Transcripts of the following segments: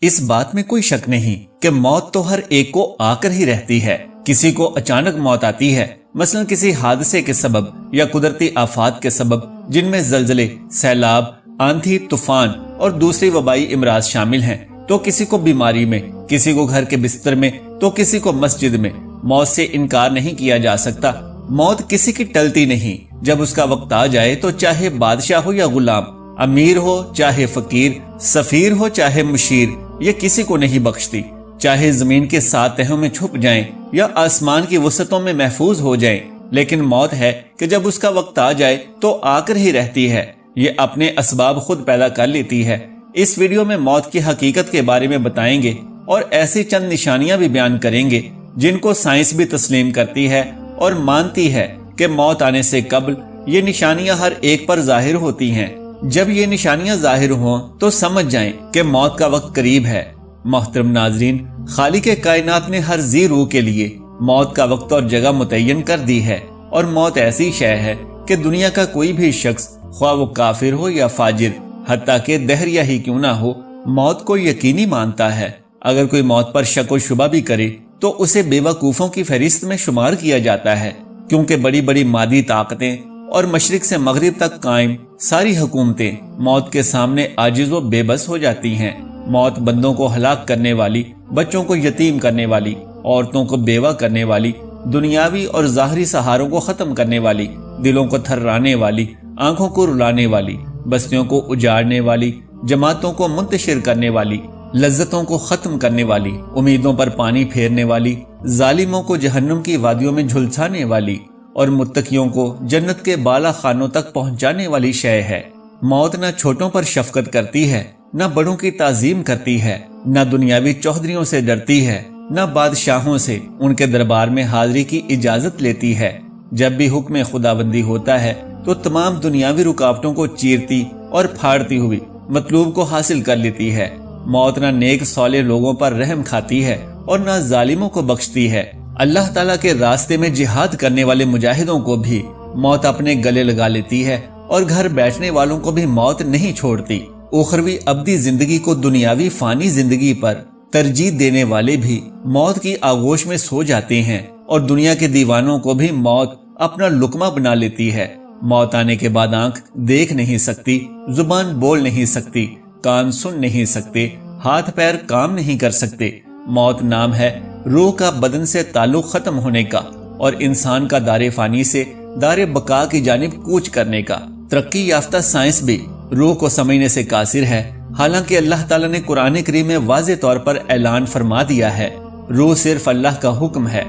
اس بات میں کوئی شک نہیں کہ موت تو ہر ایک کو آ کر ہی رہتی ہے۔ کسی کو اچانک موت آتی ہے، مثلا کسی حادثے کے سبب یا قدرتی آفات کے سبب، جن میں زلزلے، سیلاب، آندھی، طوفان اور دوسری وبائی امراض شامل ہیں۔ تو کسی کو بیماری میں، کسی کو گھر کے بستر میں، تو کسی کو مسجد میں۔ موت سے انکار نہیں کیا جا سکتا۔ موت کسی کی ٹلتی نہیں۔ جب اس کا وقت آ جائے تو چاہے بادشاہ ہو یا غلام، امیر ہو چاہے فقیر، سفیر ہو چاہے مشیر، یہ کسی کو نہیں بخشتی۔ چاہے زمین کے 7 تہوں میں چھپ جائیں یا آسمان کی وسعتوں میں محفوظ ہو جائیں، لیکن موت ہے کہ جب اس کا وقت آ جائے تو آ کر ہی رہتی ہے۔ یہ اپنے اسباب خود پیدا کر لیتی ہے۔ اس ویڈیو میں موت کی حقیقت کے بارے میں بتائیں گے اور ایسی چند نشانیاں بھی بیان کریں گے جن کو سائنس بھی تسلیم کرتی ہے اور مانتی ہے کہ موت آنے سے قبل یہ نشانیاں ہر ایک پر ظاہر ہوتی ہیں۔ جب یہ نشانیاں ظاہر ہوں تو سمجھ جائیں کہ موت کا وقت قریب ہے۔ محترم ناظرین، خالق کائنات نے ہر ذی روح کے لیے موت کا وقت اور جگہ متعین کر دی ہے، اور موت ایسی شے ہے کہ دنیا کا کوئی بھی شخص، خواہ وہ کافر ہو یا فاجر، حتیٰ کہ دہریہ ہی کیوں نہ ہو، موت کو یقینی مانتا ہے۔ اگر کوئی موت پر شک و شبہ بھی کرے تو اسے بے وقوفوں کی فہرست میں شمار کیا جاتا ہے، کیونکہ بڑی بڑی مادی طاقتیں اور مشرق سے مغرب تک قائم ساری حکومتیں موت کے سامنے عاجز و بے بس ہو جاتی ہیں۔ موت بندوں کو ہلاک کرنے والی، بچوں کو یتیم کرنے والی، عورتوں کو بیوہ کرنے والی، دنیاوی اور ظاہری سہاروں کو ختم کرنے والی، دلوں کو تھرانے والی، آنکھوں کو رلانے والی، بستیوں کو اجاڑنے والی، جماعتوں کو منتشر کرنے والی، لذتوں کو ختم کرنے والی، امیدوں پر پانی پھیرنے والی، ظالموں کو جہنم کی وادیوں میں جھلسانے والی، اور متقیوں کو جنت کے بالا خانوں تک پہنچانے والی شے ہے۔ موت نہ چھوٹوں پر شفقت کرتی ہے، نہ بڑوں کی تعظیم کرتی ہے، نہ دنیاوی چوہدریوں سے ڈرتی ہے، نہ بادشاہوں سے ان کے دربار میں حاضری کی اجازت لیتی ہے۔ جب بھی حکم خداوندی ہوتا ہے تو تمام دنیاوی رکاوٹوں کو چیرتی اور پھاڑتی ہوئی مطلوب کو حاصل کر لیتی ہے۔ موت نہ نیک صالح لوگوں پر رحم کھاتی ہے اور نہ ظالموں کو بخشتی ہے۔ اللہ تعالیٰ کے راستے میں جہاد کرنے والے مجاہدوں کو بھی موت اپنے گلے لگا لیتی ہے، اور گھر بیٹھنے والوں کو بھی موت نہیں چھوڑتی۔ اخروی ابدی زندگی کو دنیاوی فانی زندگی پر ترجیح دینے والے بھی موت کی آغوش میں سو جاتے ہیں، اور دنیا کے دیوانوں کو بھی موت اپنا لقمہ بنا لیتی ہے۔ موت آنے کے بعد آنکھ دیکھ نہیں سکتی، زبان بول نہیں سکتی، کان سن نہیں سکتے، ہاتھ پیر کام نہیں کر سکتے۔ موت نام ہے روح کا بدن سے تعلق ختم ہونے کا، اور انسان کا دار فانی سے دار بقا کی جانب کوچ کرنے کا۔ ترقی یافتہ سائنس بھی روح کو سمجھنے سے قاصر ہے، حالانکہ اللہ تعالیٰ نے قرآن کریم میں واضح طور پر اعلان فرما دیا ہے، روح صرف اللہ کا حکم ہے۔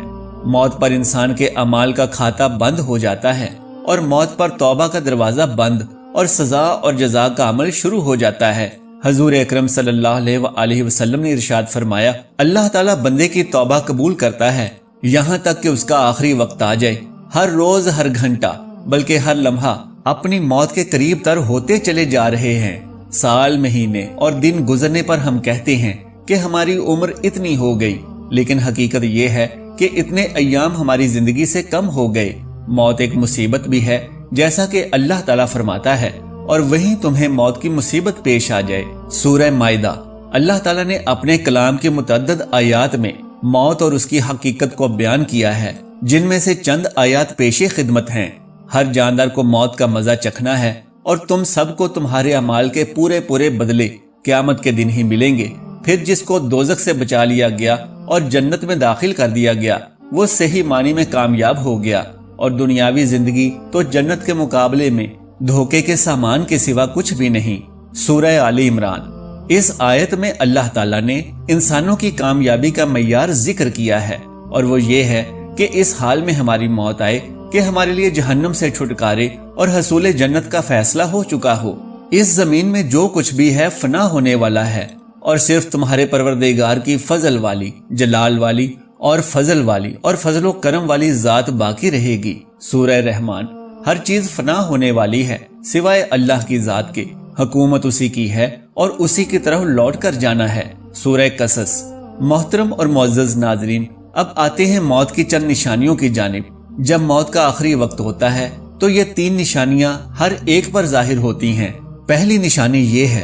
موت پر انسان کے اعمال کا کھاتہ بند ہو جاتا ہے، اور موت پر توبہ کا دروازہ بند اور سزا اور جزا کا عمل شروع ہو جاتا ہے۔ حضور اکرم صلی اللہ علیہ وآلہ وسلم نے ارشاد فرمایا، اللہ تعالیٰ بندے کی توبہ قبول کرتا ہے یہاں تک کہ اس کا آخری وقت آ جائے۔ ہر روز، ہر گھنٹہ، بلکہ ہر لمحہ اپنی موت کے قریب تر ہوتے چلے جا رہے ہیں۔ سال، مہینے اور دن گزرنے پر ہم کہتے ہیں کہ ہماری عمر اتنی ہو گئی، لیکن حقیقت یہ ہے کہ اتنے ایام ہماری زندگی سے کم ہو گئے۔ موت ایک مصیبت بھی ہے، جیسا کہ اللہ تعالیٰ فرماتا ہے، اور وہیں تمہیں موت کی مصیبت پیش آ جائے۔ سورہ مائدہ۔ اللہ تعالیٰ نے اپنے کلام کی متعدد آیات میں موت اور اس کی حقیقت کو بیان کیا ہے، جن میں سے چند آیات پیش خدمت ہیں۔ ہر جاندار کو موت کا مزہ چکھنا ہے، اور تم سب کو تمہارے اعمال کے پورے پورے بدلے قیامت کے دن ہی ملیں گے۔ پھر جس کو دوزخ سے بچا لیا گیا اور جنت میں داخل کر دیا گیا، وہ صحیح معنی میں کامیاب ہو گیا، اور دنیاوی زندگی تو جنت کے مقابلے میں دھوکے کے سامان کے سوا کچھ بھی نہیں۔ سورہ آل عمران۔ اس آیت میں اللہ تعالیٰ نے انسانوں کی کامیابی کا معیار ذکر کیا ہے، اور وہ یہ ہے کہ اس حال میں ہماری موت آئے کہ ہمارے لیے جہنم سے چھٹکارے اور حصول جنت کا فیصلہ ہو چکا ہو۔ اس زمین میں جو کچھ بھی ہے فنا ہونے والا ہے، اور صرف تمہارے پروردگار کی فضل والی، جلال والی اور فضل و کرم والی ذات باقی رہے گی۔ سورہ رحمان۔ ہر چیز فنا ہونے والی ہے سوائے اللہ کی ذات کے، حکومت اسی کی ہے اور اسی کی طرف لوٹ کر جانا ہے۔ سورہ قصص۔ محترم اور معزز ناظرین، اب آتے ہیں موت کی چند نشانیوں کی جانب۔ جب موت کا آخری وقت ہوتا ہے تو یہ 3 نشانیاں ہر ایک پر ظاہر ہوتی ہیں۔ پہلی نشانی یہ ہے